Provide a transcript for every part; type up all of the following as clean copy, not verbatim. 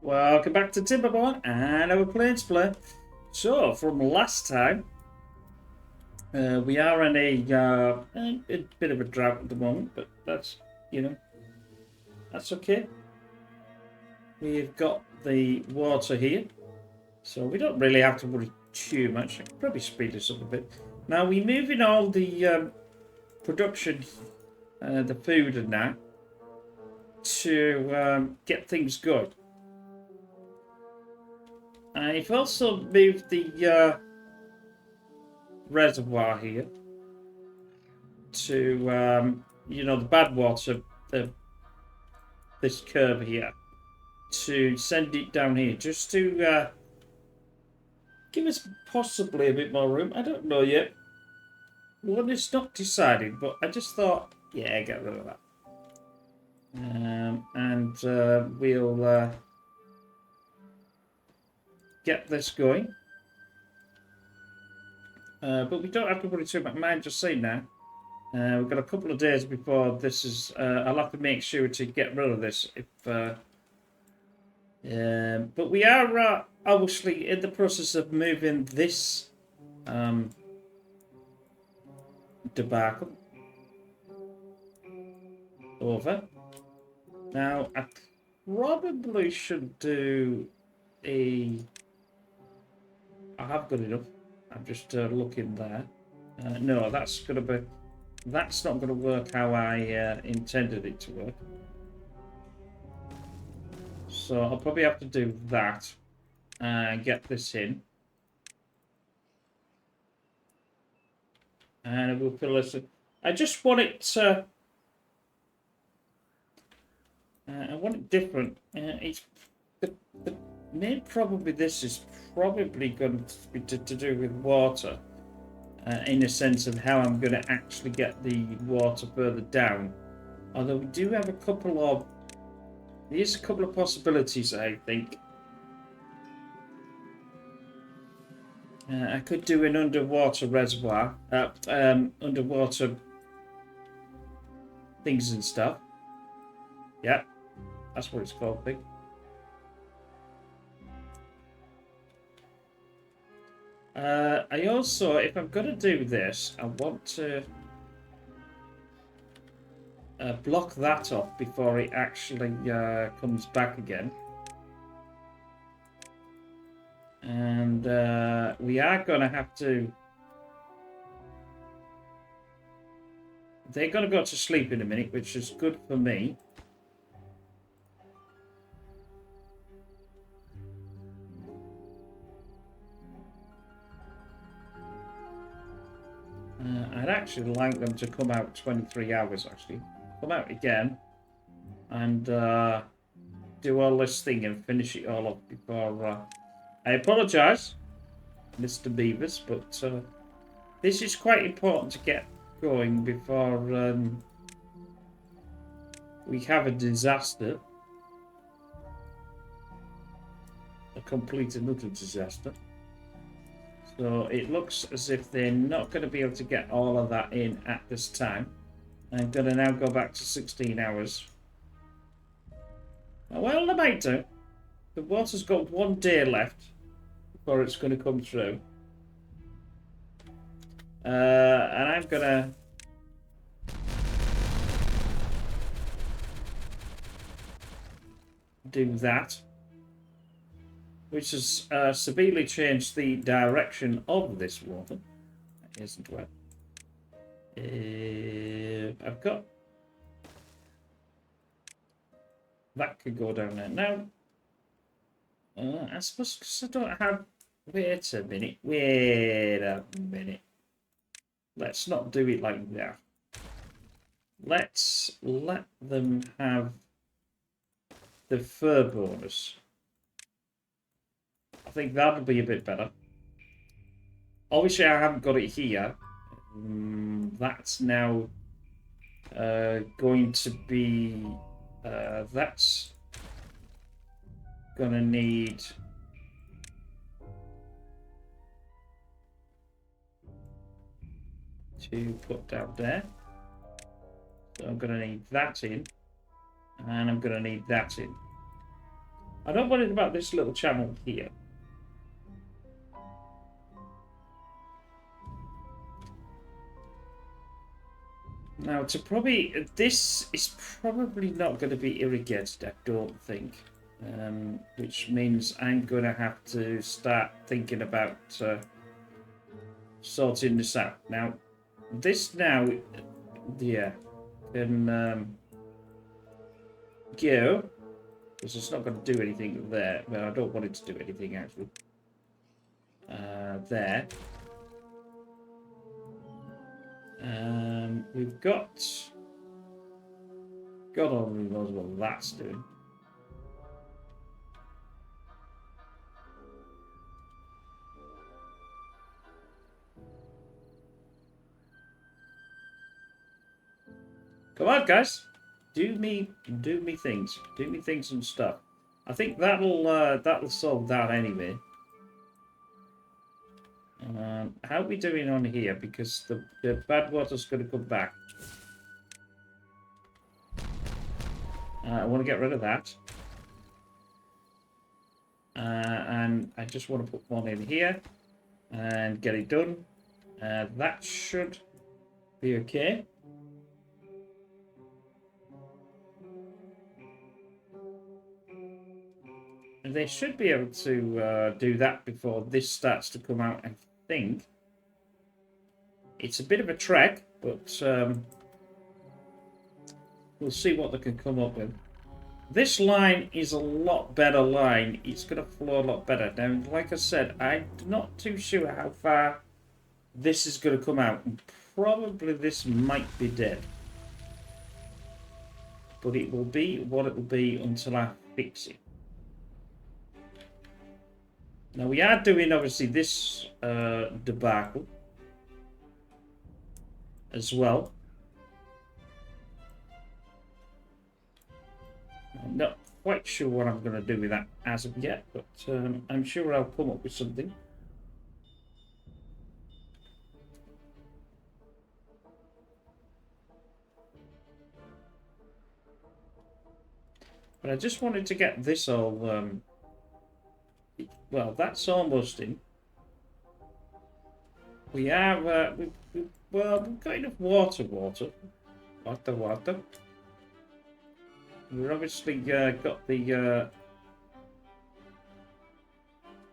Welcome back to Timberborn and our Plains Play. So, from last time, we are in a bit of a drought at the moment, but that's, that's okay. We've got the water here, so we don't really have to worry too much. I could probably speed this up a bit. Now, we're moving all the production, the food and that, to get things going. I've also moved the reservoir here to, the bad water, this curve here, to send it down here, just to give us possibly a bit more room. I don't know yet. Well, it's not decided, but I just thought, yeah, get rid of that. We'll get this going. But we don't have to worry too much. Mind just saying now, we've got a couple of days before this is. I'll have to make sure to get rid of this. But we are obviously in the process of moving this debacle over. Now, I probably should do a. I have got enough. I'm just looking there. No, that's not going to work how I intended it to work. So I'll probably have to do that and get this in. And we'll fill this in. I just want it to. I want it different. It's the main problem with this is probably going to be to do with water, in a sense of how I'm going to actually get the water further down. Although we do have there's a couple of possibilities, I think. I could do an underwater reservoir, underwater things and stuff. Yeah, that's what it's called, I think. I also, if I'm going to do this, I want to block that off before it actually comes back again. And we are going to have to... They're going to go to sleep in a minute, which is good for me. I'd actually like them to come out 23 hours, actually. Come out again and do all this thing and finish it all up before... I apologise, Mr. Beavers, but this is quite important to get going before we have a disaster. A complete and utter disaster. So it looks as if they're not going to be able to get all of that in at this time. I'm going to now go back to 16 hours. Well, they might do. The water's got 1 day left before it's going to come through. And I'm going to... do that. Which has severely changed the direction of this water. That isn't wet. I've got... That could go down there. Now, I suppose because I don't have... Wait a minute. Let's not do it like that. Let's let them have the fur bonus. I think that'll be a bit better. Obviously, I haven't got it here. That's now going to be... that's going to need... to put down there. So I'm going to need that in. And I'm going to need that in. I'm not worried about this little channel here. Now, this is probably not going to be irrigated, I don't think. Which means I'm going to have to start thinking about sorting this out. Now, yeah, can go, because it's not going to do anything there. Well, I don't want it to do anything, actually. There. We've got... God only knows what that's doing. Come on, guys. Do me things. Do me things and stuff. I think that'll solve that anyway. How are we doing on here? Because the bad water's going to come back. I want to get rid of that. And I just want to put one in here and get it done. That should be okay. And they should be able to do that before this starts to come out, I think. It's a bit of a trek, but we'll see what they can come up with. This line is a lot better line. It's going to flow a lot better. Now, like I said, I'm not too sure how far this is going to come out. Probably this might be dead. But it will be what it will be until I fix it. Now, we are doing, obviously, this debacle as well. I'm not quite sure what I'm going to do with that as of yet, but I'm sure I'll come up with something. But I just wanted to get this all... well, that's almost in. We are... well, we've got enough water. We've obviously got the...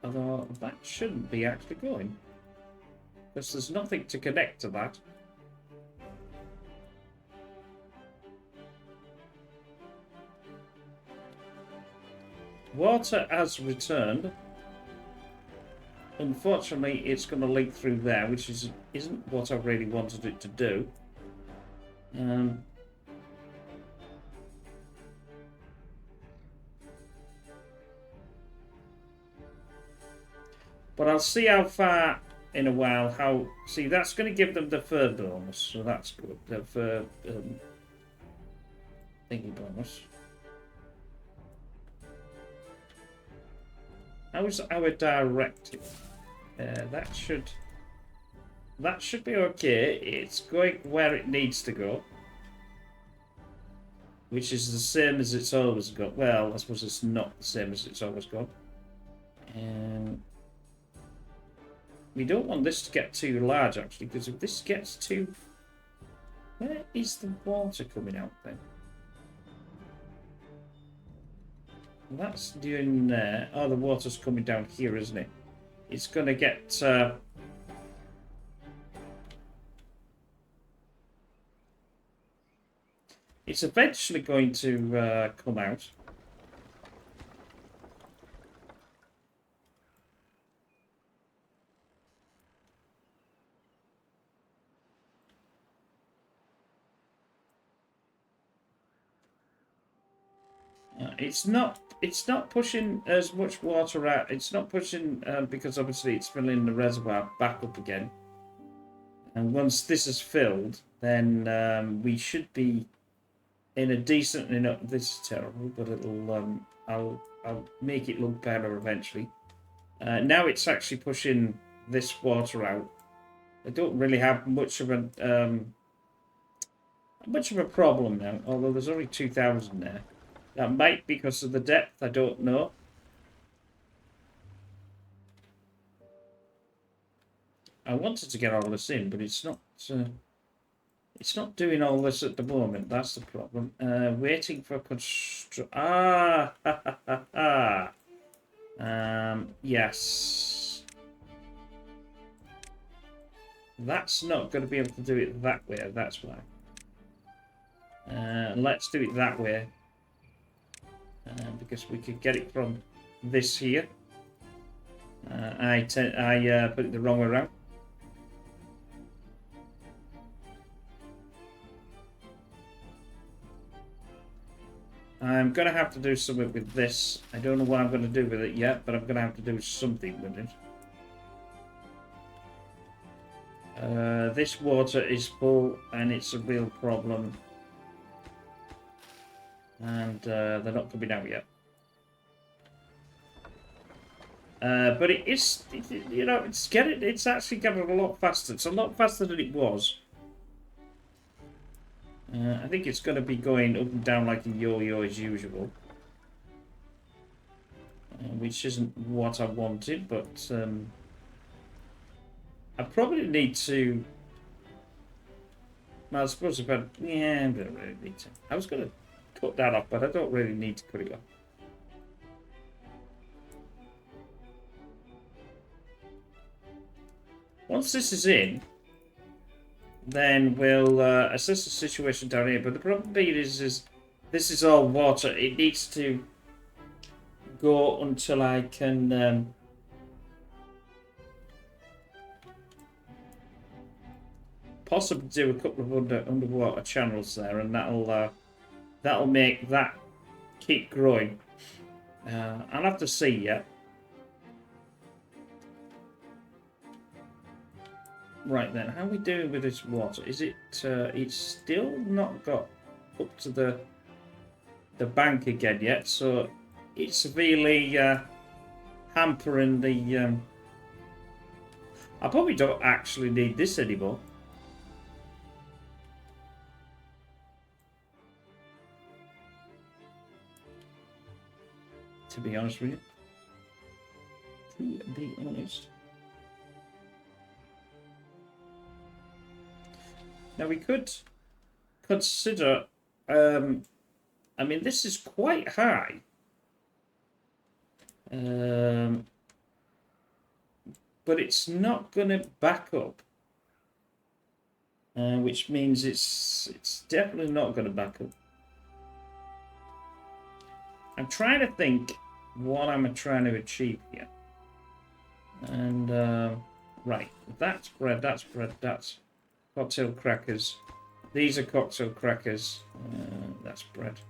although that shouldn't be actually going. Because there's nothing to connect to that. Water has returned. Unfortunately, it's going to leak through there, which isn't what I really wanted it to do. But I'll see how far in a while. See, that's going to give them the fur bonus, so that's good. The fur thingy bonus. How is our directive? That should be okay. It's going where it needs to go, which is the same as it's always got. Well, I suppose it's not the same as it's always got. We don't want this to get too large, actually, because if this gets too... Where is the water coming out, then? That's doing there. Oh, the water's coming down here, isn't it? It's going to get... it's eventually going to come out. It's not pushing as much water out. It's not pushing because obviously it's filling the reservoir back up again. And once this is filled, then we should be in a decent enough. This is terrible, but it'll I'll make it look better eventually. Now it's actually pushing this water out. I don't really have much of a problem now, although there's only 2,000 there. That might be because of the depth, I don't know. I wanted to get all this in, but it's not doing all this at the moment. That's the problem. Waiting for ha ha ha ha. Yes. That's not going to be able to do it that way. That's why. Let's do it that way. Because we could get it from this here. I put it the wrong way around. I'm going to have to do something with this. I don't know what I'm going to do with it yet, but I'm going to have to do something with it. This water is full, and it's a real problem. And they're not coming out yet. But it is, you know, it's actually getting a lot faster. It's a lot faster than it was. I think it's going to be going up and down like a yo-yo as usual. Which isn't what I wanted, but I probably need to... Well, I suppose if I... Yeah, I don't really need to. I was going to cut that off, but I don't really need to cut it off. Once this is in, then we'll assess the situation down here. But the problem being is this is all water. It needs to go until I can possibly do a couple of underwater channels there, and that'll make that keep growing. I'll have to see yet. Right then, how are we doing with this water? Is it? It's still not got up to the bank again yet, so it's severely hampering the. I probably don't actually need this anymore. To be honest with you. To be honest. Now we could consider, I mean, this is quite high. But it's not going to back up. Which means it's definitely not going to back up. I'm trying to think what I'm trying to achieve here. And, right, that's bread, that's cocktail crackers. These are cocktail crackers. That's bread.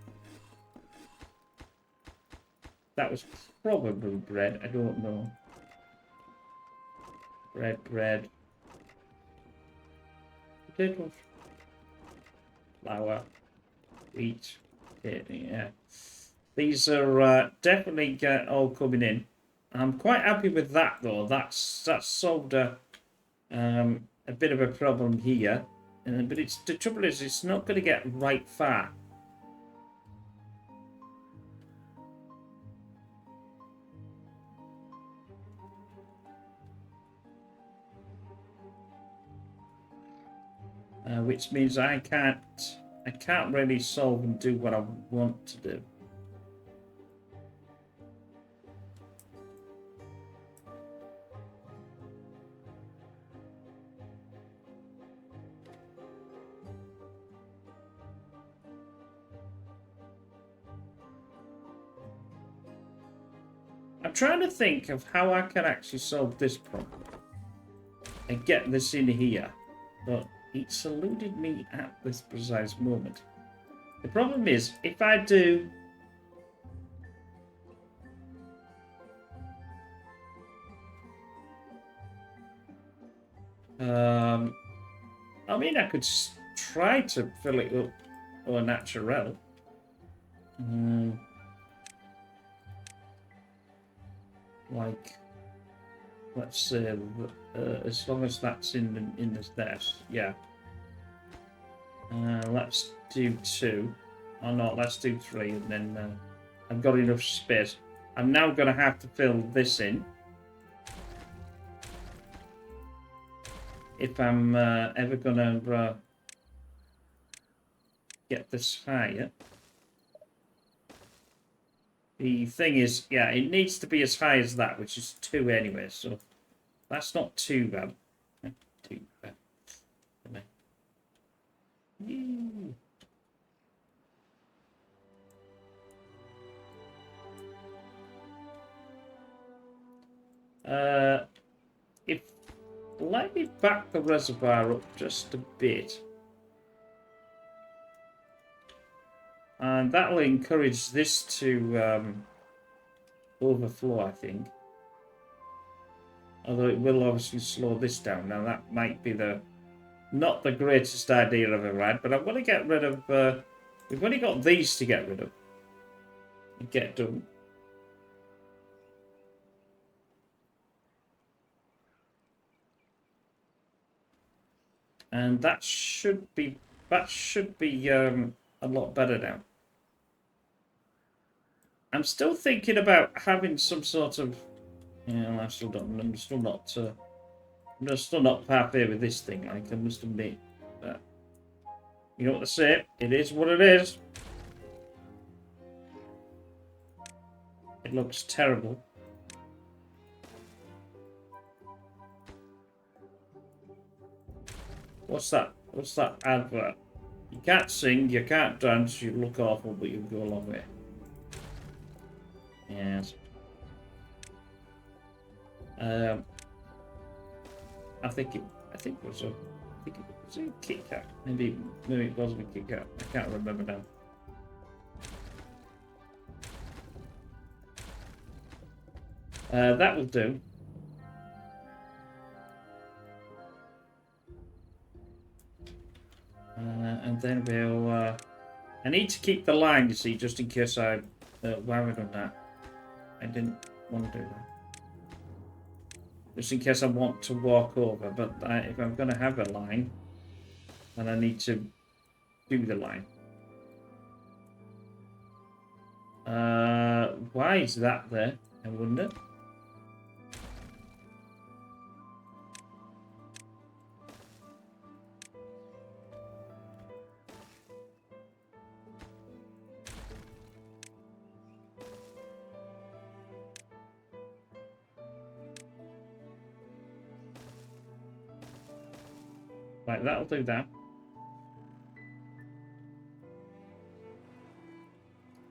That was probably bread. I don't know. Bread. Potatoes. Flour. Wheat. Yeah. These are definitely all coming in. I'm quite happy with that though. That's solved a bit of a problem here, but the trouble is it's not going to get right far. Which means I can't really solve and do what I want to do. I'm trying to think of how I can actually solve this problem and get this in here, but it's eluded me at this precise moment. The problem is, if I do... I mean, I could try to fill it up au naturel. Like, let's say, as long as that's in this dash, yeah. Let's do 2. Oh no, let's do 3, and then I've got enough space. I'm now going to have to fill this in. if I'm ever gonna get this higher. The thing is, yeah, it needs to be as high as that, which is 2 anyway, so that's not too bad. Too bad. If let me back the reservoir up just a bit, and that'll encourage this to overflow, I think. Although it will obviously slow this down. Now that might be not the greatest idea I've ever had, but I want to get rid of. We've only got these to get rid of and get done. And that should be a lot better now. I'm still thinking about having some sort of. Yeah, I'm still not happy with this thing. Like, I must admit, but you know what to say. It is what it is. It looks terrible. What's that? What's that advert? You can't sing, you can't dance, you look awful, but you go a long way. Yes. I think it was a Kit Kat. Maybe it wasn't a Kit Kat. I can't remember now. That will do. And then we'll. I need to keep the line, you see, just in case I. Why have I done that? I didn't want to do that. Just in case I want to walk over, but if I'm going to have a line, then I need to do the line. Why is that there? I wonder. Right, that'll do that.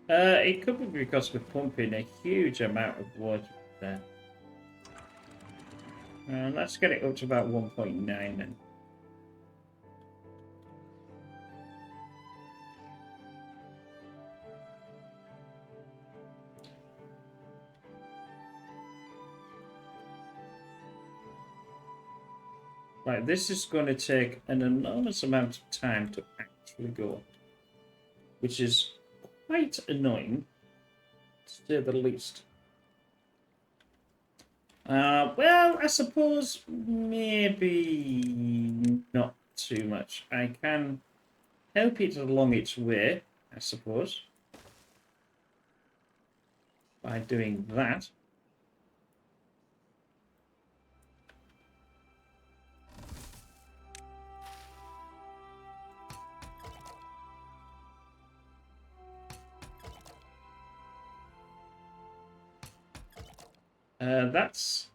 It could be because we're pumping a huge amount of water there. Let's get it up to about 1.9 then. Right, this is going to take an enormous amount of time to actually go, which is quite annoying, to say the least. Well, I suppose maybe not too much. I can help it along its way, I suppose, by doing that. That's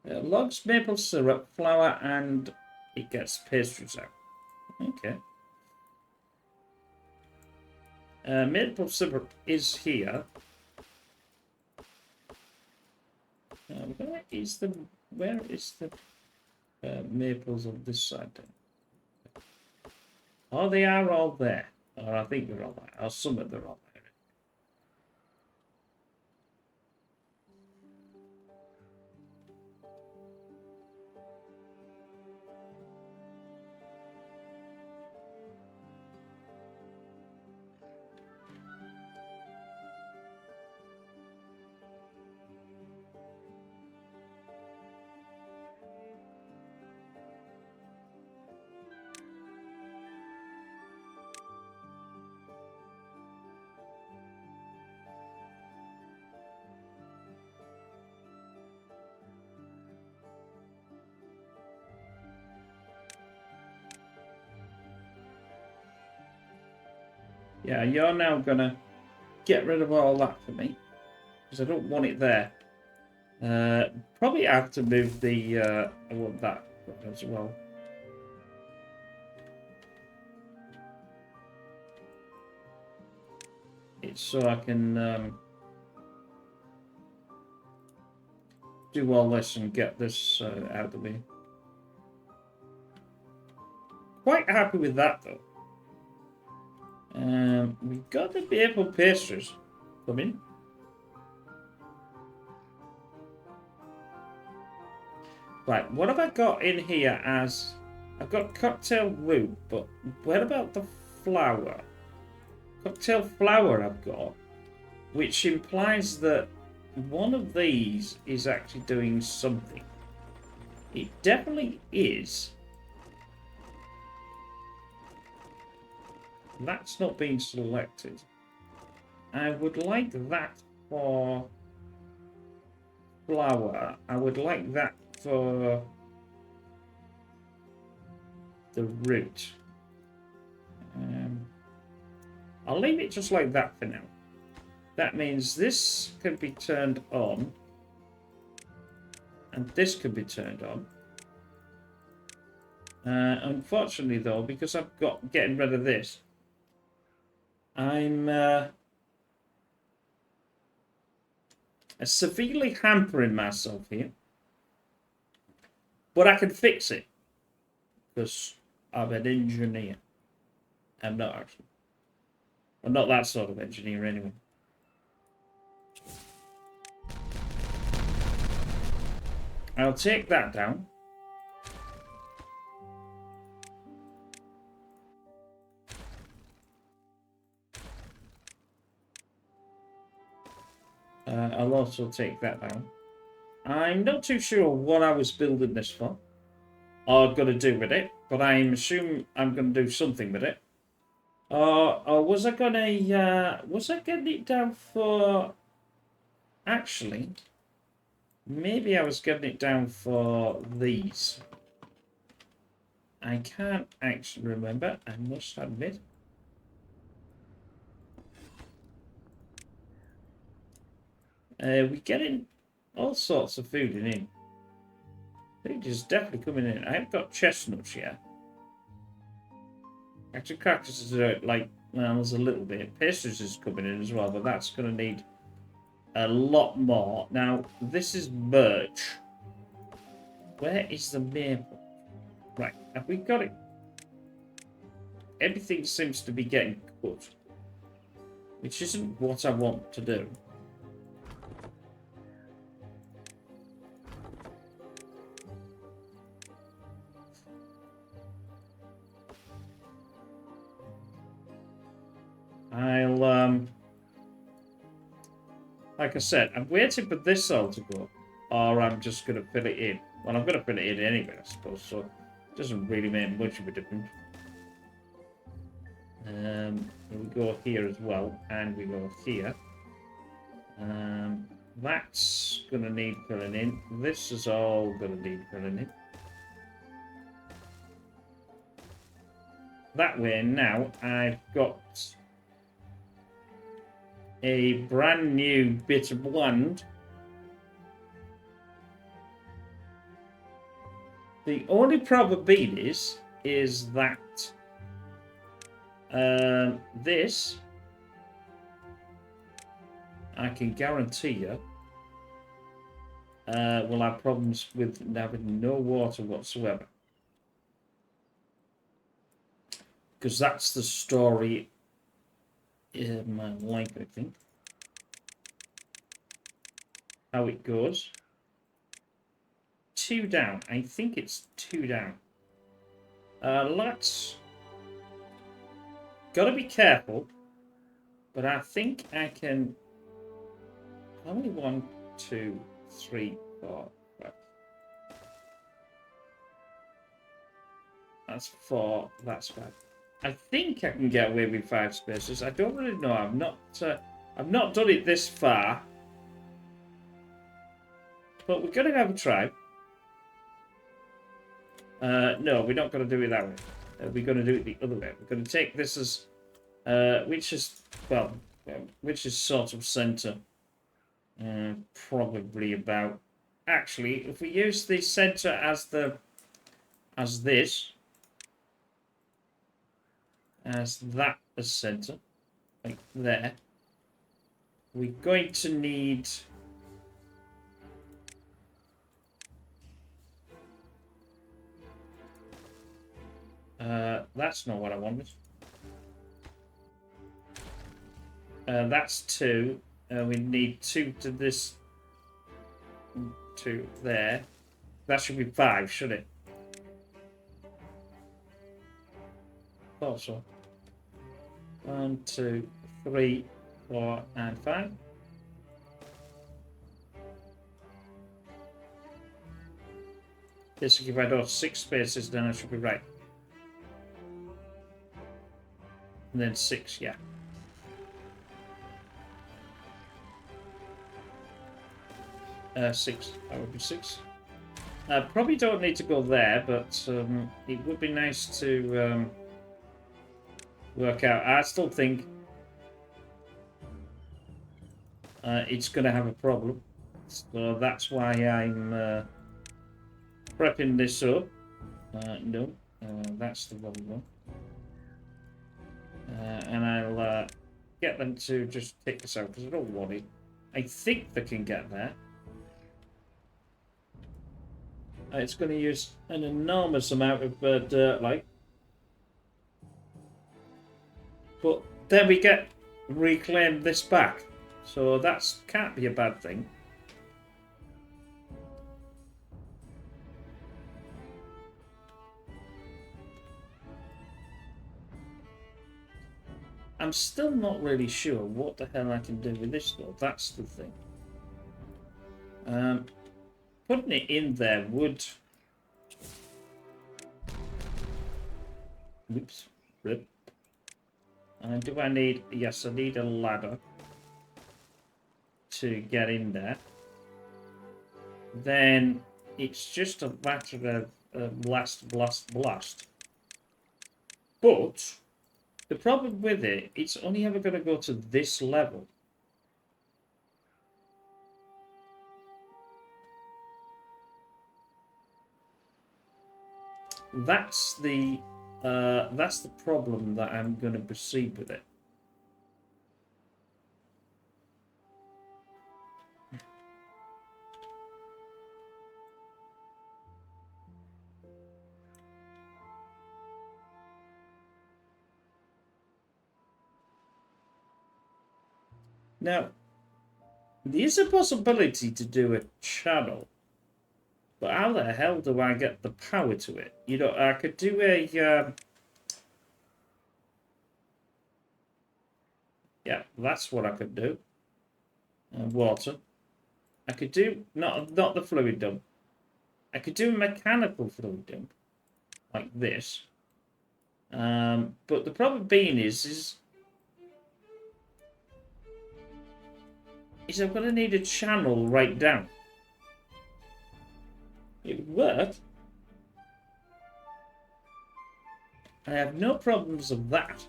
logs, maple syrup, flour, and it gets pastries out. Okay. Maple syrup is here. Where is the maples on this side then? Oh, they are all there. Or I think they're all there. Or some of them are all there. Yeah, you're now gonna get rid of all that for me because I don't want it there. Probably have to move the. I want that as well. It's so I can do all this and get this out of the way. Quite happy with that though. We've got the maple pastries coming. Right, what have I got in here as... I've got cocktail root, but what about the flour? Cocktail flour I've got, which implies that one of these is actually doing something. It definitely is. That's not being selected. I would like that for flour. I would like that for the root. I'll leave it just like that for now. That means this can be turned on. And this can be turned on. Unfortunately though, because I've got getting rid of this, I'm severely hampering myself here. But I can fix it. Because I'm an engineer. I'm not actually. I'm not that sort of engineer anyway. I'll take that down. I'll also take that down. I'm not too sure what I was building this for. Or going to do with it. But I'm assuming I'm going to do something with it. Or was I going to... was I getting it down for... Actually... Maybe I was getting it down for these. I can't actually remember, I must admit. We're getting all sorts of food in here. Food is definitely coming in. I haven't got chestnuts yet. Actually, cactuses are like, well, there's a little bit. Pastries is coming in as well, but that's going to need a lot more. Now, this is birch. Where is the maple? Right, have we got it? Everything seems to be getting cut, which isn't what I want to do. I'll, like I said, I'm waiting for this all to go, or I'm just going to fill it in. Well, I'm going to fill it in anyway, I suppose, so it doesn't really make much of a difference. We go here as well, and we go here. That's going to need filling in. This is all going to need filling in. That way, now I've got a brand new bit of land. The only problem being is that this, I can guarantee you, will have problems with having no water whatsoever. Because that's the story in my life, I think. How it goes. 2 down. I think it's 2 down. Let's... Gotta be careful. But I think I can... How many? 1, 2, 3, 4, 5. That's 4. That's 5. I think I can get away with 5 spaces. I don't really know. I've not done it this far. But we're going to have a try. No, we're not going to do it that way. We're going to do it the other way. We're going to take this as which is, well, which is sort of center. Probably about, actually, if we use the center as this, as that as center, like there, we're going to need that's not what I wanted. That's 2. We need 2 to this, 2 there. That should be 5, should it? Thought so. 1, 2, 3, 4, and 5. Basically, if I do 6 spaces, then I should be right. And then 6, yeah. Six. That would be 6. Probably don't need to go there, but it would be nice to work out. I still think it's going to have a problem. So that's why I'm prepping this up. No, that's the wrong one. And I'll get them to just take this out because I don't want it. I think they can get there. It's going to use an enormous amount of dirt, like. But then we get reclaim this back, so that can't be a bad thing. I'm still not really sure what the hell I can do with this, though. That's the thing. Putting it in there would... Oops. Rip. Do I need... Yes, I need a ladder to get in there. Then it's just a matter of blast. But the problem with it, it's only ever going to go to this level. That's the problem that I'm going to proceed with it. Now, there's a possibility to do a channel. But how the hell do I get the power to it? You know, I could do a... yeah, that's what I could do. Water. I could do... Not the fluid dump. I could do a mechanical fluid dump. Like this. But the problem being is I'm going to need a channel right down. It would work. I have no problems of that.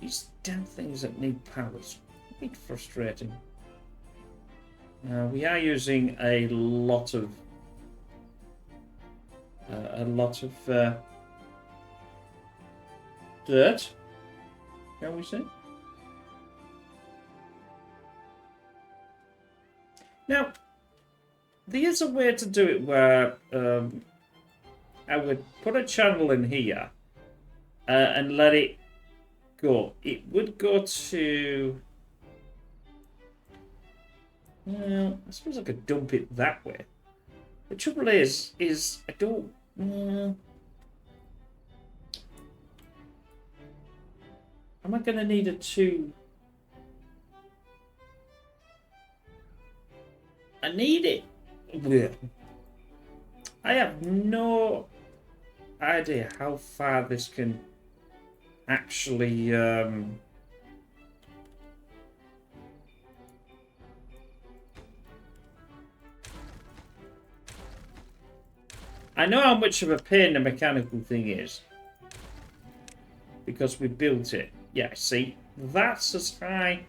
These damn things that need powers. A bit frustrating. We are using a lot of dirt, shall we say? Now, there is a way to do it where I would put a channel in here and let it go. It would go to... Well, I suppose I could dump it that way. The trouble is I don't... am I going to need a 2... I need it. I have no idea how far this can actually I know how much of a pain the mechanical thing is. Because we built it. Yeah, see? That's as high...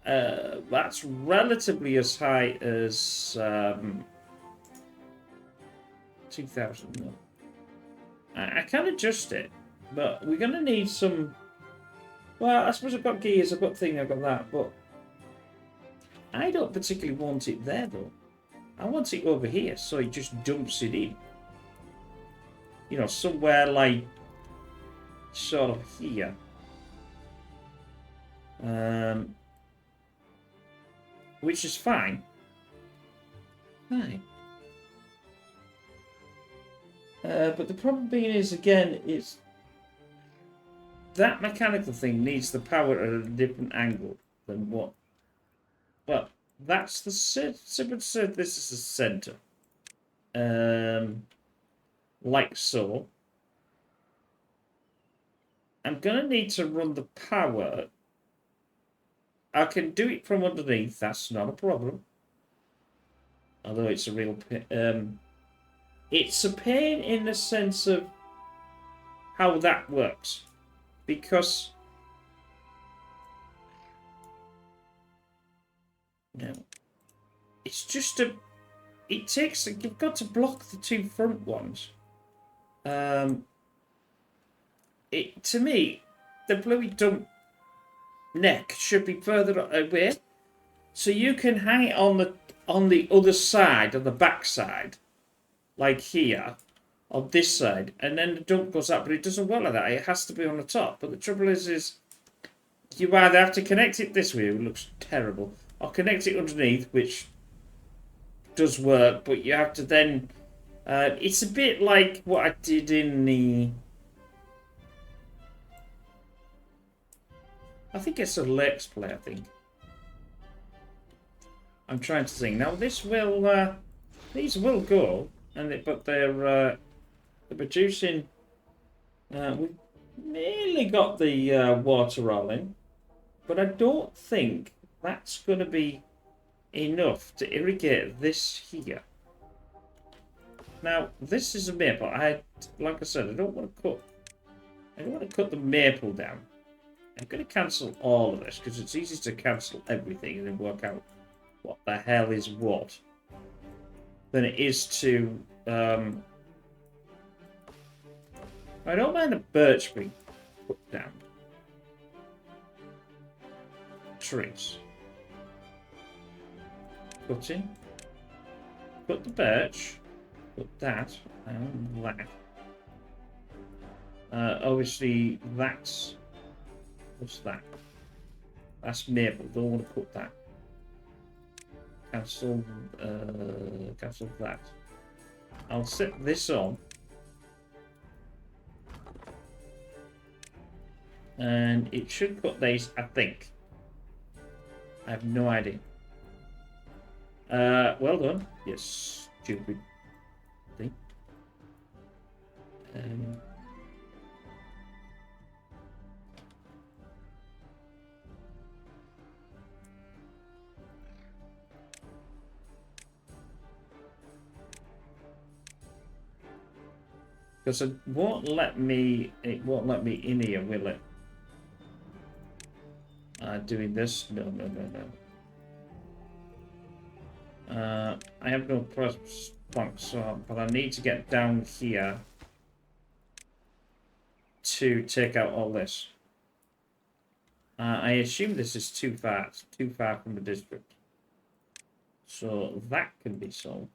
that's relatively as high as... 2,000 mil. I can adjust it. But we're going to need some... Well, I suppose I've got gears, I've got thing, I've got that, but... I don't particularly want it there, though. I want it over here, so it just dumps it in. You know, somewhere like... sort of here. Which is fine. Right. But the problem being is, again, it's... That mechanical thing needs the power at a different angle than what... Well, that's the... So this is the center. Like so. I'm going to need to run the power. I can do it from underneath. That's not a problem. Although it's a real pain. It's a pain in the sense of how that works. Because... No. It's just a... It takes... You've got to block the two front ones. To me, the bluey dump neck should be further away. So you can hang it on the other side, on the back side. Like here. On this side. And then the dump goes up. But it doesn't work like that. It has to be on the top. But the trouble is you either have to connect it this way, which looks terrible. Or connect it underneath, which does work. But you have to then... it's a bit like what I did in the... I think it's a Lex play, I think. I'm trying to think. Now, this will... these will go. But they're producing... we've nearly got the water rolling. But I don't think that's going to be enough to irrigate this here. Now, this is a maple. Like I said, I don't want to cut the maple down. I'm going to cancel all of this because it's easy to cancel everything and then work out what the hell is what than it is to... I don't mind the birch being put down. Trees. Cutting. Cut the birch. Put that and that. Obviously, that's... What's that? That's maple. Don't want to put that. Cancel that. I'll set this on. And it should cut these, I think. I have no idea. Well done. Yes, stupid thing. Because it won't let me in here, will it? Doing this? No. I have no response, but I need to get down here to take out all this. I assume this is too far. It's too far from the district. So that can be solved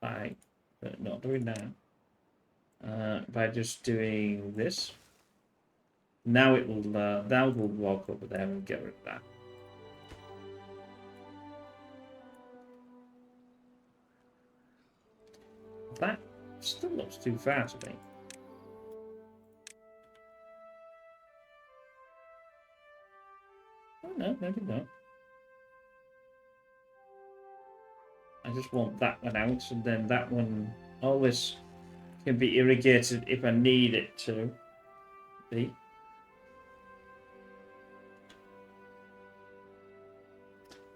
by not doing that. By just doing this. Now it will. Now we'll walk over there and get rid of that. That still looks too far to me. Oh no, maybe not. I just want that one out, and then that one. All this can be irrigated if I need it to be.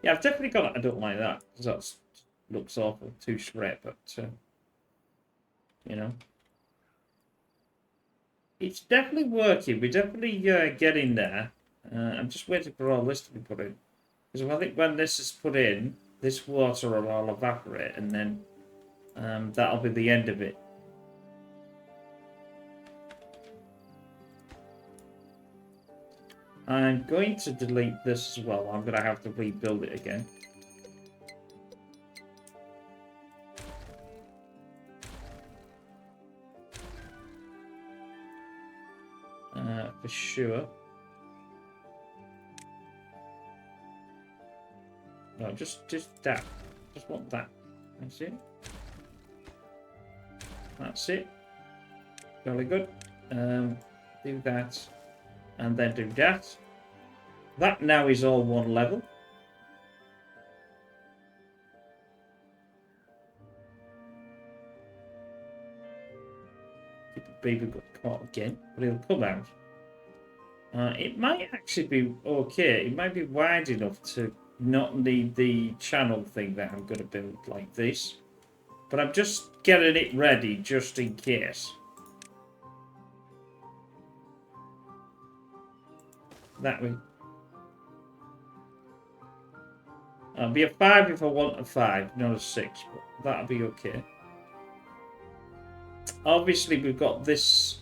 Yeah, I've definitely got it. I don't like that because that looks awful, too straight. But You know, it's definitely working. We're definitely getting there. I'm just waiting for all this to be put in. Because I think when this is put in, this water will all evaporate, and then that'll be the end of it. I'm going to delete this as well. I'm going to have to rebuild it again. For sure. No, just that. Just want that. That's it. That's it. Very good. Do that. And then do that. That now is all one level. Baby got caught again, but he'll come out. It might actually be okay. It might be wide enough to not need the channel thing that I'm going to build like this. But I'm just getting it ready just in case. That way. I'll be a 5 if I want a 5, not a 6, but that'll be okay. Obviously, we've got this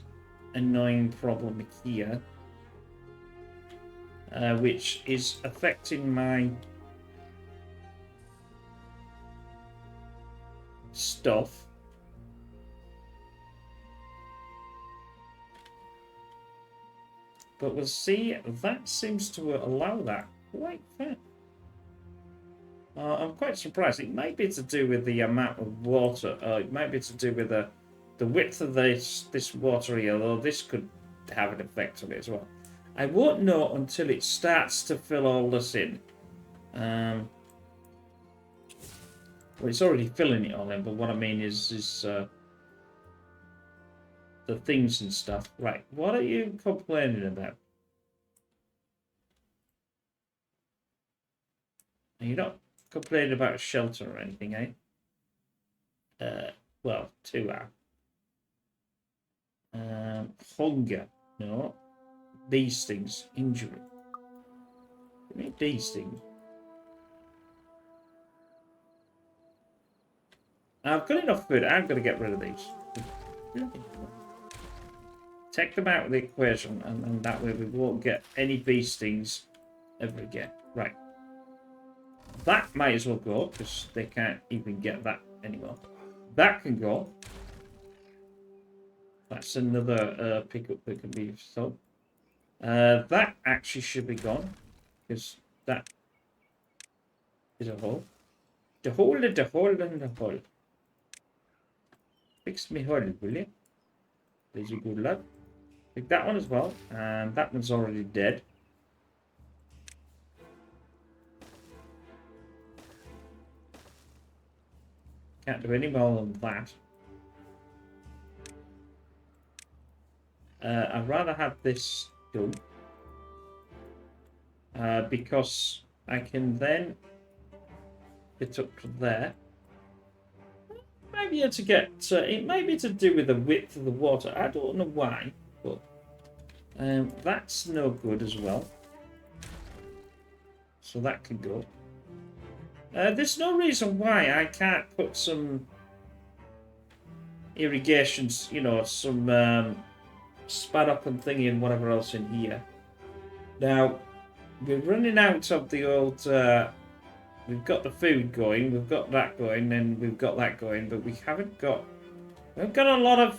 annoying problem here, which is affecting my stuff. But we'll see. That seems to allow that quite fair. I'm quite surprised. It might be to do with the amount of water. It might be to do with the width of this water here, although this could have an effect on it as well. I won't know until it starts to fill all this in. Well, it's already filling it all in, but what I mean is the things and stuff. Right, what are you complaining about? You're not complaining about a shelter or anything, eh? Well, 2 are. Hunger, no. These things, injury. I mean, these things. I've got enough food. I'm going to get rid of these. Take them out of the equation, and that way we won't get any bee stings ever again. Right. That might as well go, because they can't even get that anymore. That can go. That's another pickup that can be sold. That actually should be gone, because that is a hole. The hole and the hole and the hole. Fix me hole, will you? There's a good lad. Pick that one as well, and that one's already dead. Can't do any more than that. I'd rather have this done. Because I can then get up to there. Maybe to get... it may be to do with the width of the water. I don't know why, but... that's no good as well. So that can go. There's no reason why I can't put some irrigations, you know, some spat up and thingy and whatever else in here. Now, we're running out of the old... we've got the food going, we've got that going, and we've got that going, but we haven't got... We've got a lot of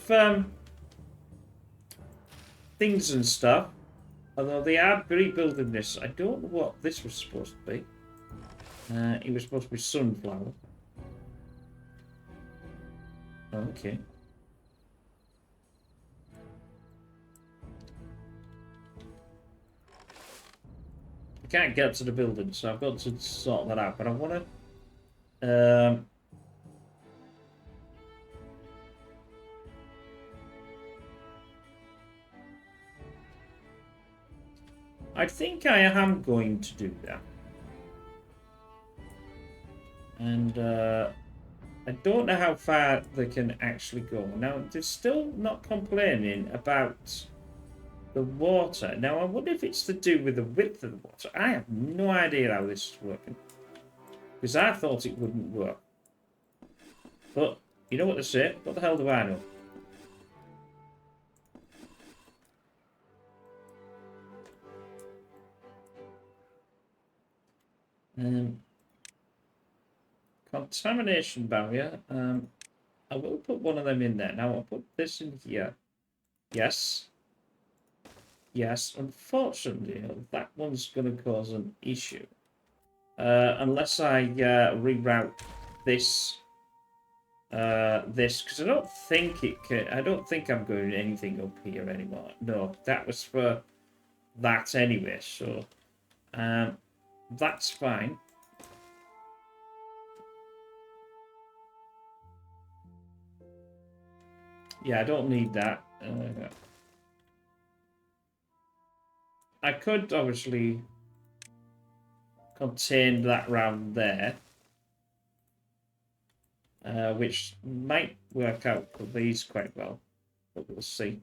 things and stuff. Although they are rebuilding this. I don't know what this was supposed to be. It was supposed to be sunflower. Okay. I can't get to the building, so I've got to sort that out. But I want to... I think I am going to do that. And I don't know how far they can actually go. Now, they're still not complaining about the water. Now, I wonder if it's to do with the width of the water. I have no idea how this is working. Because I thought it wouldn't work. But, you know what they say? What the hell do I know? Contamination barrier. I will put one of them in there. Now I'll put this in here. Yes. Yes. Unfortunately, that one's going to cause an issue. Unless I reroute this. This, because I don't think it can. I don't think I'm going anything up here anymore. No, that was for that anyway. So, that's fine. Yeah, I don't need that. I could obviously contain that round there, which might work out for these quite well, but we'll see.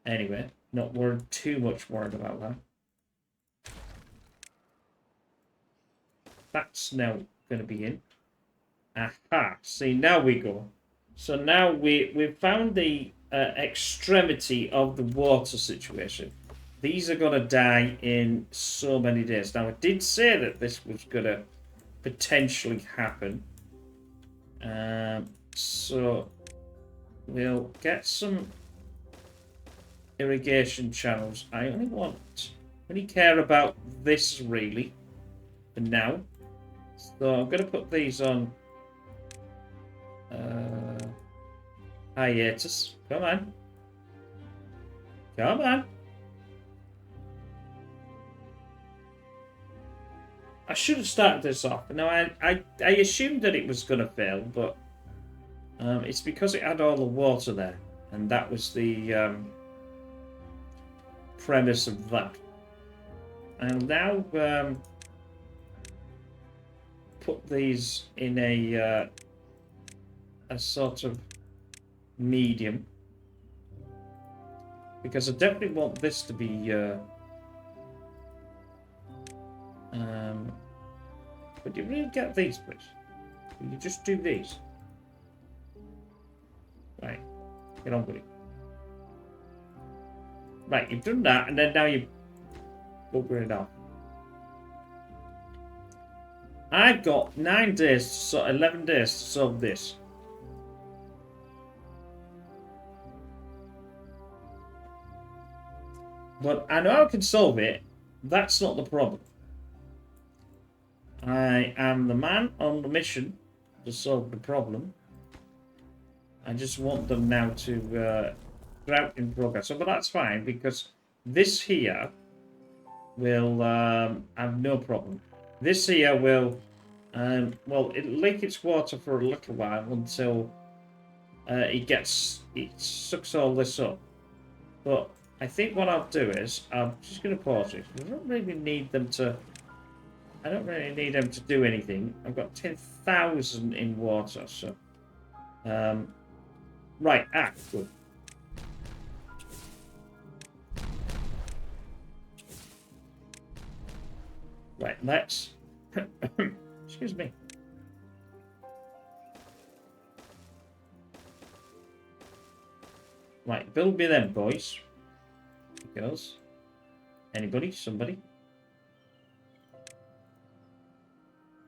Anyway, not worried too much worried about that. That's now going to be in. Aha! See, now we go. So now we've found the extremity of the water situation. These are going to die in so many days. Now, I did say that this was going to potentially happen. So we'll get some irrigation channels. I only care about this really for now. So I'm going to put these on hiatus. Come on. Come on. I should have started this off. Now, I assumed that it was going to fail, but it's because it had all the water there. And that was the premise of that. And now put these in a sort of medium. Because I definitely want this to be... but you really get these, please? You just do these. Right. Get on with it. Right, you've done that, and then now you've buggered it off. I've got 9 days, so 11 days to solve this. But I know I can solve it. That's not the problem. I am the man on the mission to solve the problem. I just want them now to drought in progress. So, but that's fine because this here will have no problem. This here will, well, it'll leak its water for a little while until it sucks all this up. But I think what I'll do is I'm just going to pause it. I don't really need them to. I don't really need them to do anything. I've got 10,000 in water, so... right, good. Right, let's... Excuse me. Right, build me them, boys. Girls. Anybody? Somebody?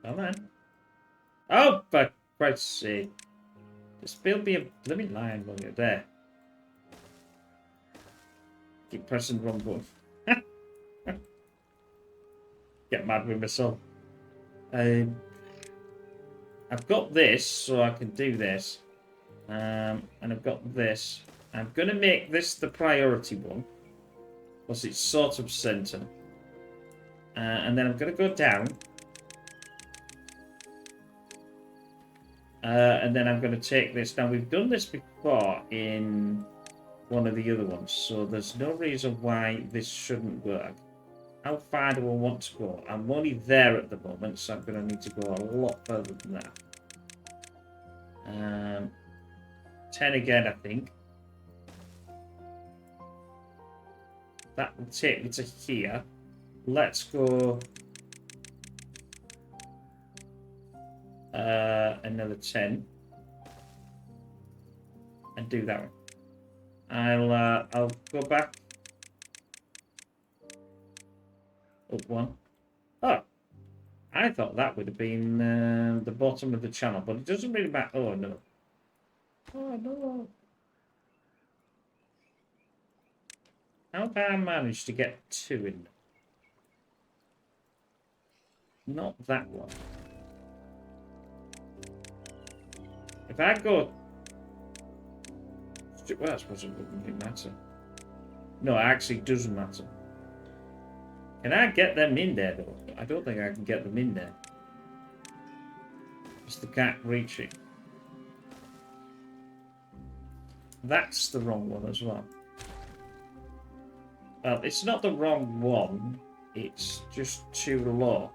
Come on. Oh, for Christ's sake. Just build me a blooming line while you're there. Keep pressing the wrong button. Get mad with myself. I've got this, so I can do this. And I've got this. I'm going to make this the priority one. Because it's sort of centre. And then I'm going to go down. And then I'm going to take this. Now, we've done this before in one of the other ones, so there's no reason why this shouldn't work. How far do I want to go? I'm only there at the moment, so I'm going to need to go a lot further than that. 10 again, I think. That will take me to here. Let's go another 10 and do that one. I'll go back up one. Oh, I thought that would have been the bottom of the channel, but it doesn't really matter. Oh no! Oh no! How have I managed to get 2 in there? Not that one. If I go... Well, I suppose it wouldn't really matter. No, it actually doesn't matter. Can I get them in there, though? I don't think I can get them in there. It's the cat reaching. That's the wrong one as well. Well, it's not the wrong one. It's just too low.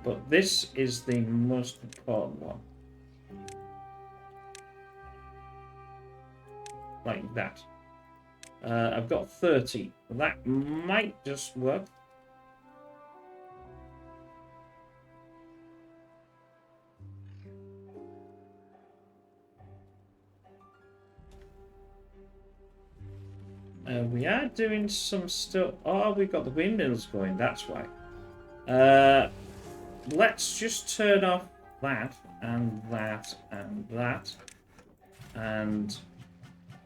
But this is the most important one. Like that. I've got 30. That might just work. We are doing some stuff. Oh, we've got the windmills going. That's why. Let's just turn off that and that and that and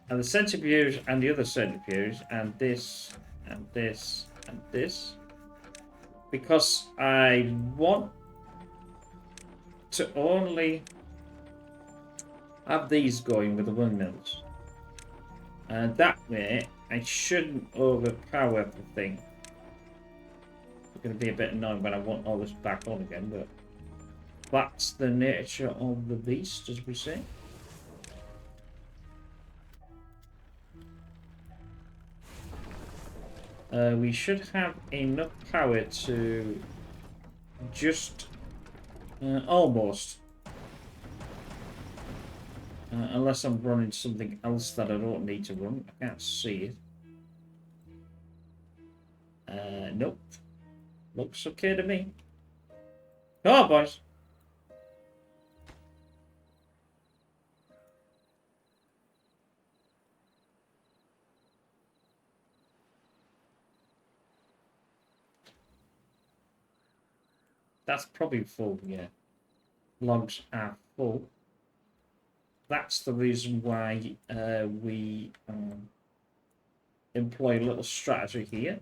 the centrifuge and the other centrifuge and this and this and this, because I want to only have these going with the windmills, and that way I shouldn't overpower the thing. Going to be a bit annoying when I want all this back on again, but that's the nature of the beast, as we say. We should have enough power to just almost, unless I'm running something else that I don't need to run. I can't see it. Nope. Looks okay to me. Come on, boys. That's probably full, yeah. Logs are full. That's the reason why we employ a little strategy here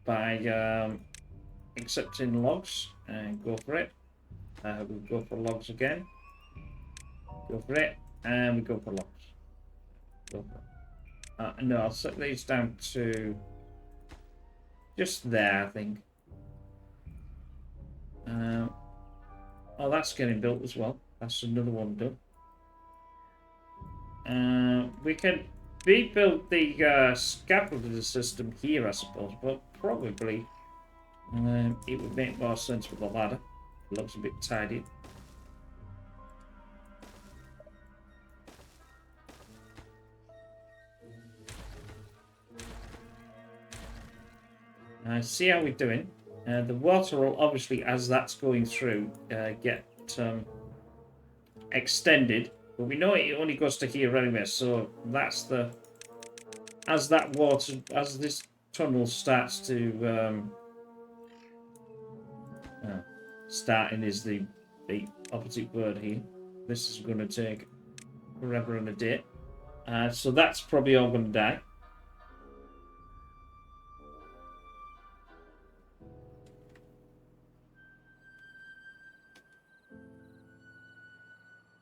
by accepting logs and go for it. We'll go for logs again. Go for it, and we go for logs. Go for it. No, I'll set these down to just there, I think. Oh, that's getting built as well. That's another one done. We can rebuild the scaffolding system here, I suppose, but probably it would make more sense with the ladder. It looks a bit tidy. See how we're doing. The water will obviously, as that's going through, get extended. But we know it only goes to here anyway, so that's the... As that water, as this tunnel starts to... starting is the opposite word here. This is going to take forever and a day. So that's probably all going to die.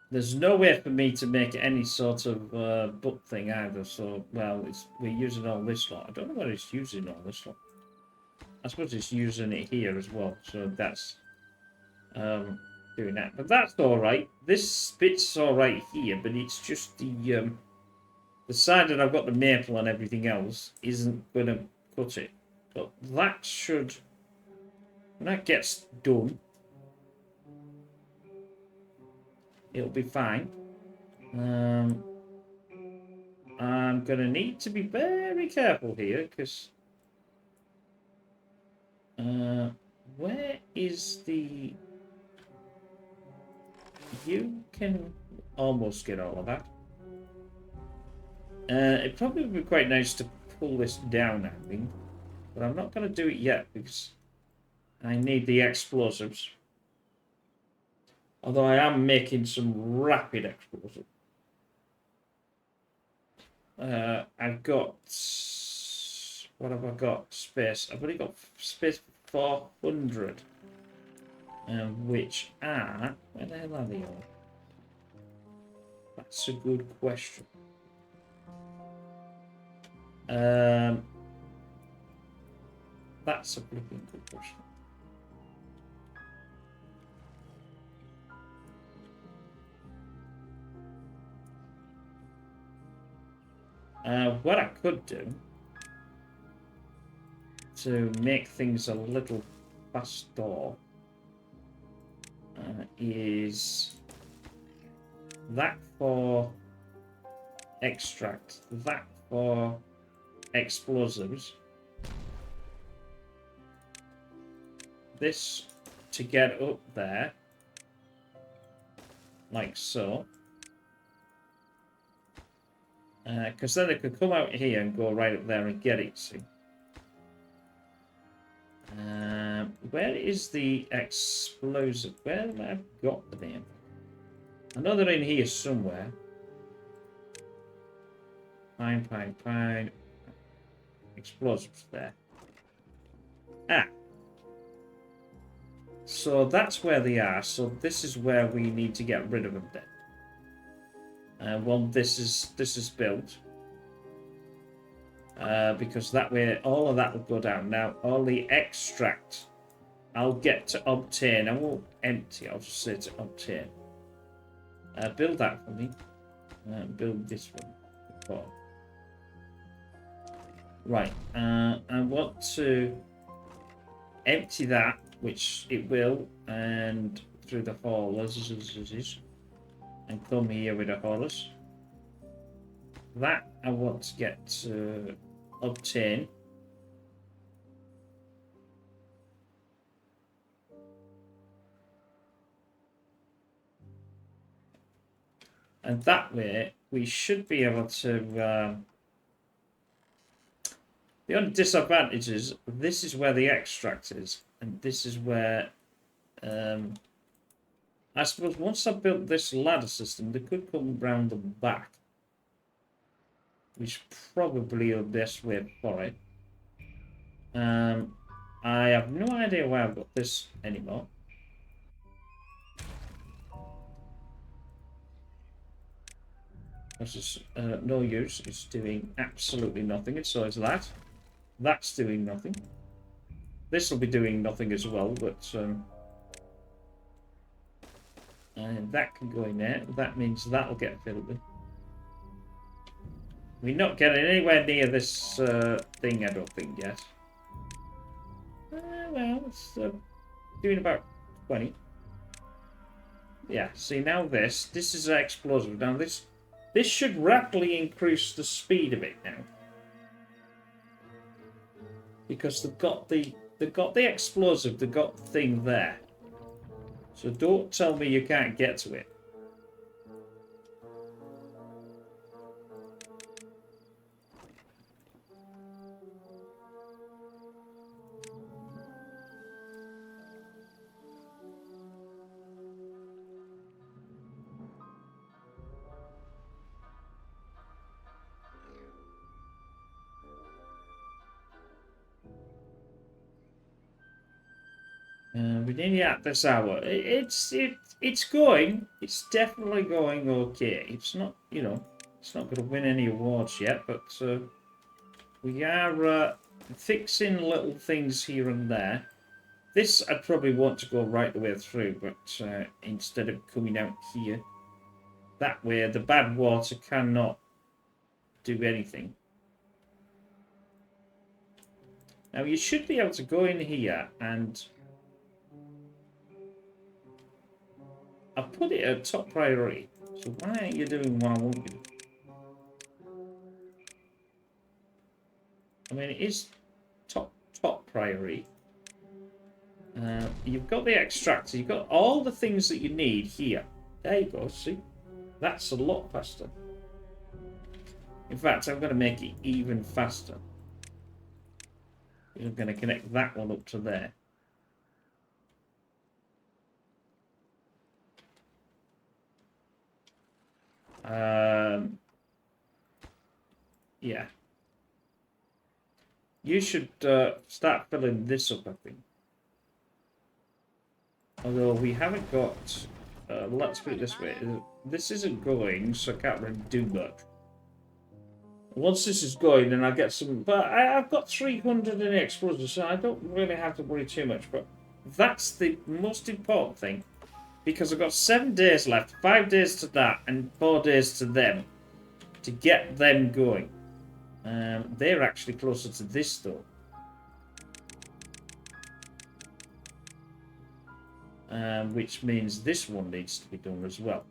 There's no way for me to make any sort of book thing either, so, well, we're using all this lot. I don't know what it's using all this lot. I suppose it's using it here as well, so that's doing that. But that's alright. This bit's alright here, but it's just the side that I've got the maple and everything else isn't going to cut it. But that should, when that gets done, it'll be fine. I'm going to need to be very careful here because where is the... You can almost get all of that. It probably would be quite nice to pull this down, I think. But I'm not going to do it yet because I need the explosives. Although I am making some rapid explosives. I've got... What have I got? Space. I've only got space for 400. Which are... Where the hell are they all? That's a good question. That's a flipping good question. What I could do to make things a little faster is that for extract, that for explosives, this to get up there, like so. Because then it could come out here and go right up there and get it, see. Where is the explosive? Where have I got the name? I know they're in here somewhere. Pine. Explosives there. Ah. So that's where they are. So this is where we need to get rid of them then. Well, this is built. Because that way all of that will go down. Now, all the extract I'll get to obtain. I won't empty, I'll just say to obtain. Build that for me. Build this one. Right. I want to empty that, which it will, and through the haulers, and come here with a haulers. That I want to get to obtain. And that way, we should be able to... the only disadvantage is, this is where the extract is. And this is where... I suppose once I've built this ladder system, they could come round the back. Which probably are the best way for it. I have no idea why I've got this anymore. This is no use. It's doing absolutely nothing. And so is that. That's doing nothing. This will be doing nothing as well, but and that can go in there. That means that'll get filled in. We're not getting anywhere near this thing, I don't think, yet. Well, it's doing about 20. Yeah, see, now this is explosive. Now this should rapidly increase the speed of it now. Because they've got the explosive, they've got the thing there. So don't tell me you can't get to it. We're nearly at this hour. It's going. It's definitely going okay. It's not, you know, it's not going to win any awards yet, but we are fixing little things here and there. This I'd probably want to go right the way through, but instead of coming out here, that way the bad water cannot do anything. Now you should be able to go in here and I put it at top priority. So why aren't you doing what I want you to do? I mean, it is top priority. You've got the extractor. You've got all the things that you need here. There you go. See, that's a lot faster. In fact, I'm going to make it even faster. I'm going to connect that one up to there. Yeah. You should start filling this up, I think. Although we haven't got... let's put it this way. This isn't going, so I can't really do much. Once this is going, then I get some... But I've got 300 in the explosives, so I don't really have to worry too much. But that's the most important thing. Because I've got 7 days left. 5 days to that, and 4 days to them. To get them going. They're actually closer to this, though. Which means this one needs to be done as well.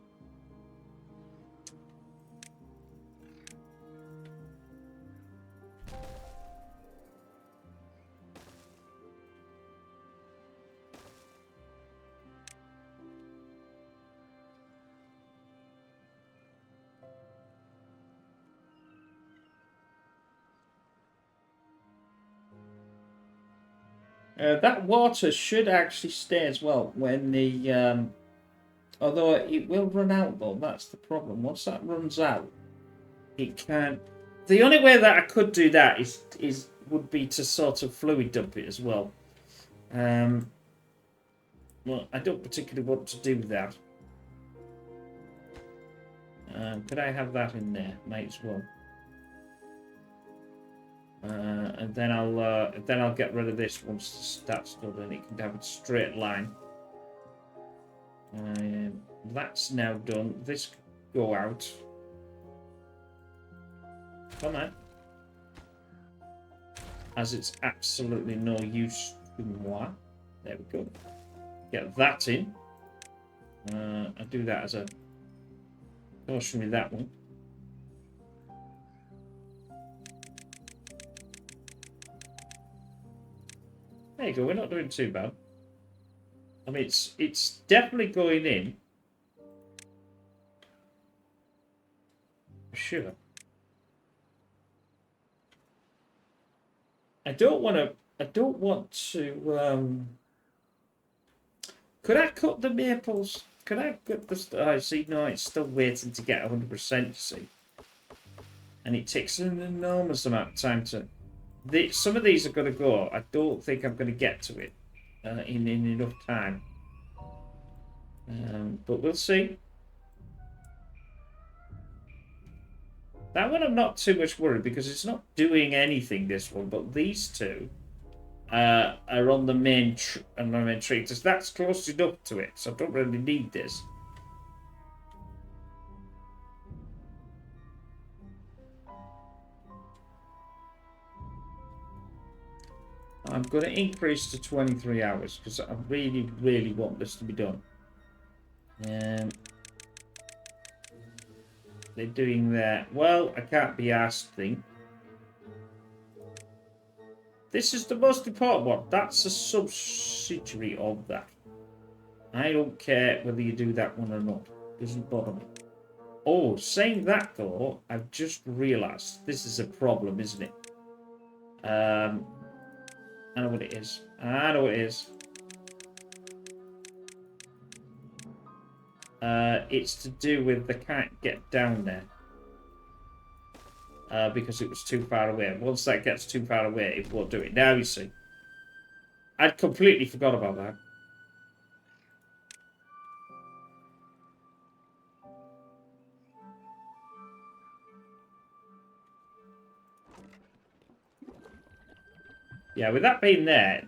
That water should actually stay as well when the... although it will run out, though. That's the problem. Once that runs out, it can't... The only way that I could do that would be to sort of fluid dump it as well. Well, I don't particularly want to do that. Could I have that in there? Might as well. And then I'll get rid of this once that's done, and it can have a straight line. That's now done. This can go out. Come on. As it's absolutely no use to moi. There we go. Get that in. I'll do that as a caution with that one. There you go, we're not doing too bad. I mean, it's definitely going in. Sure. I don't want to, could I cut the maples? Could I cut the... Oh, see, no, it's still waiting to get 100%, you see. And it takes an enormous amount of time to... some of these are going to go. I don't think I'm going to get to it in enough time. But we'll see. That one I'm not too much worried because it's not doing anything, this one. But these two are on the main tree. Because that's close enough to it. So I don't really need this. I'm going to increase to 23 hours because I really, really want this to be done. They're doing that. Well, I can't be asked thing. This is the most important one. That's a subsidiary of that. I don't care whether you do that one or not. It doesn't bother me. Oh, saying that though, I've just realised this is a problem, isn't it? I know what it is. I know what it is. It's to do with they can't get down there. Because it was too far away. Once that gets too far away, it won't do it. Now you see. I'd completely forgot about that. Yeah, with that being there,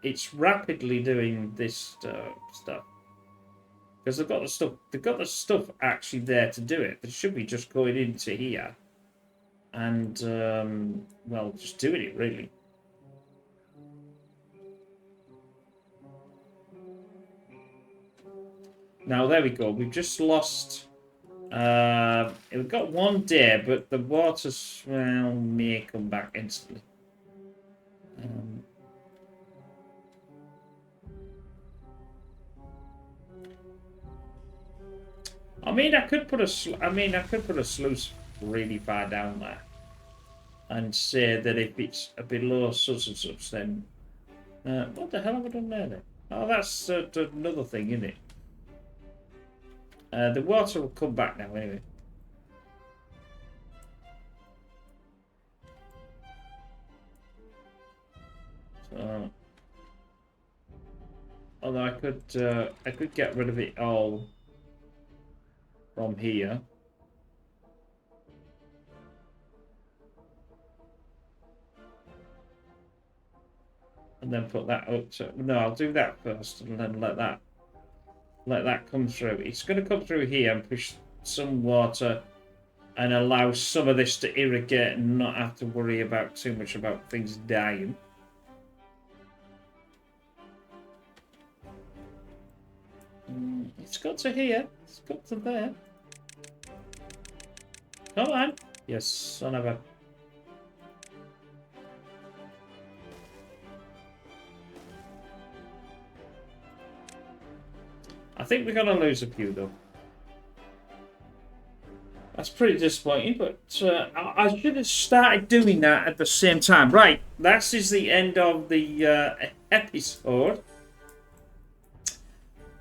it's rapidly doing this stuff. Because they've got the stuff actually there to do it. They should be just going into here and well, just doing it really. Now there we go. We've just lost. We've got 1 day, but the water swell may come back instantly. I mean, I could put a sluice really far down there, and say that if it's below such and such, then what the hell have I done there then? Oh, that's another thing, isn't it? The water will come back now anyway. So, although I could get rid of it all from here. And then put that up to... No, I'll do that first and then let that come through. It's going to come through here and push some water and allow some of this to irrigate and not have to worry about too much about things dying. It's got to here. It's got to there. Come on. Yes, son of a... I think we're going to lose a few, though. That's pretty disappointing, but I should have started doing that at the same time. Right, that is the end of the episode.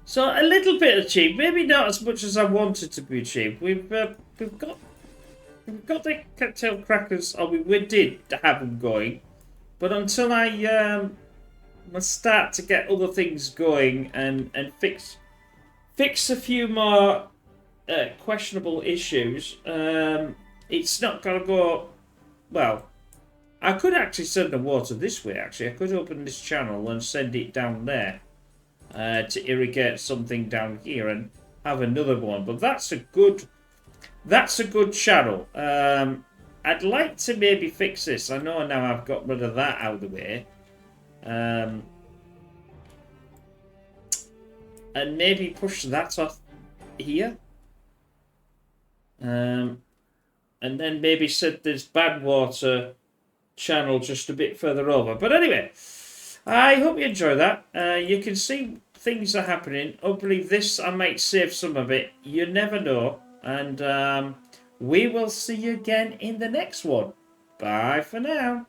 So a little bit achieved, maybe not as much as I wanted to be achieved. We've got the cocktail crackers, or we did have them going, but until I start to get other things going and fix a few more questionable issues, it's not going to go well. I could actually send the water this way. Actually, I could open this channel and send it down there to irrigate something down here and have another one. But that's a good channel. I'd like to maybe fix this. I know now I've got rid of that out of the way. And maybe push that off here. And then maybe set this bad water channel just a bit further over. But anyway, I hope you enjoy that. You can see things are happening. Hopefully this, I might save some of it. You never know. And we will see you again in the next one. Bye for now.